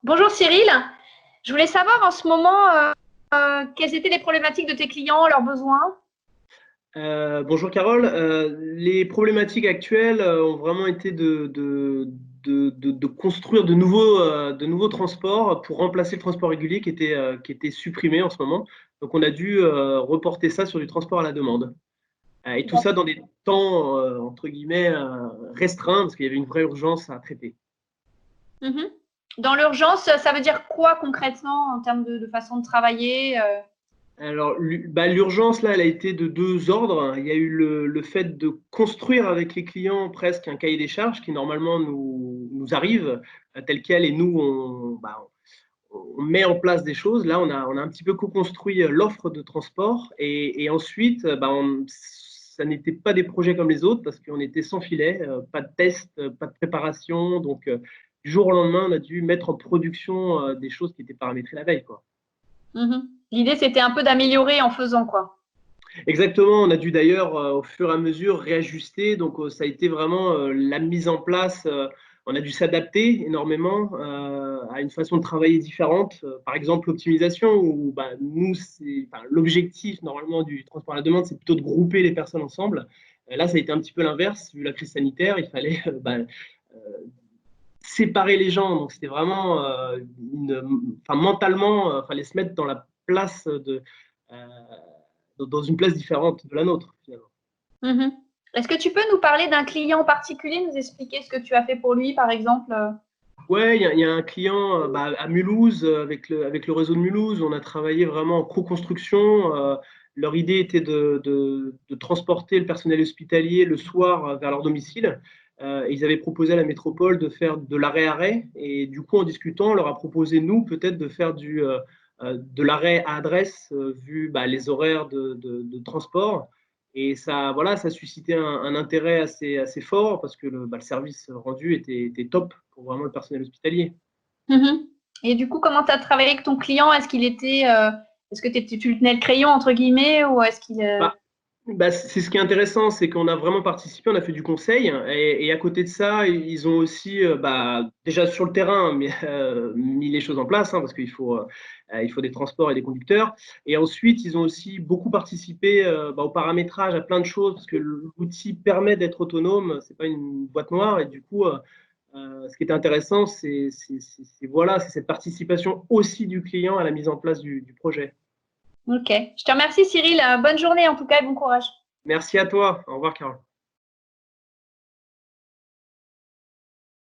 Bonjour Cyril, je voulais savoir en ce moment quelles étaient les problématiques de tes clients, leurs besoins. Bonjour Carole. Les problématiques actuelles ont vraiment été de construire de nouveaux transports pour remplacer le transport régulier qui était supprimé en ce moment. Donc on a dû reporter ça sur du transport à la demande. Et tout ça dans des temps entre guillemets restreints parce qu'il y avait une vraie urgence à traiter. Mhm. Dans l'urgence, ça veut dire quoi concrètement en termes de façon de travailler Alors, l'urgence, là, elle a été de deux ordres. Il y a eu le fait de construire avec les clients presque un cahier des charges qui, normalement, nous arrive tel quel et nous, on met en place des choses. Là, on a un petit peu co-construit l'offre de transport et ensuite, ça n'était pas des projets comme les autres parce qu'on était sans filet, pas de test, pas de préparation. Donc, du jour au lendemain, on a dû mettre en production des choses qui étaient paramétrées la veille, quoi. Mhm. L'idée, c'était un peu d'améliorer en faisant quoi. Exactement, on a dû d'ailleurs au fur et à mesure réajuster, donc ça a été vraiment la mise en place, on a dû s'adapter énormément à une façon de travailler différente. Par exemple, l'optimisation, où nous, l'objectif normalement du transport à la demande, c'est plutôt de grouper les personnes ensemble. Là, ça a été un petit peu l'inverse, vu la crise sanitaire, il fallait euh, séparer les gens, donc c'était vraiment, mentalement, il fallait se mettre dans la place euh, dans une place différente de la nôtre, finalement. Mhm. Est-ce que tu peux nous parler d'un client en particulier, nous expliquer ce que tu as fait pour lui, par exemple Ouais, il y a un client à Mulhouse, avec le réseau de Mulhouse, on a travaillé vraiment en co-construction. Leur idée était de transporter le personnel hospitalier le soir vers leur domicile. Ils avaient proposé à la métropole de faire de l'arrêt-arrêt. Et du coup, en discutant, on leur a proposé, nous, peut-être de faire de l'arrêt à adresse, vu les horaires de transport. Et ça, voilà, ça a suscité un intérêt assez fort parce que le service rendu était top pour vraiment le personnel hospitalier. Mhm. Et du coup, comment tu as travaillé avec ton client? Est-ce que tu lui tenais le crayon, entre guillemets, ou est-ce qu'il… Bah, c'est ce qui est intéressant, c'est qu'on a vraiment participé, on a fait du conseil, et à côté de ça, ils ont aussi, déjà sur le terrain, mais, mis les choses en place, hein, parce qu'il faut des transports et des conducteurs. Et ensuite, ils ont aussi beaucoup participé au paramétrage, à plein de choses, parce que l'outil permet d'être autonome, c'est pas une boîte noire, et du coup, ce qui est intéressant, voilà, c'est cette participation aussi du client à la mise en place du projet. Ok. Je te remercie, Cyril. Bonne journée, en tout cas, et bon courage. Merci à toi. Au revoir, Carole.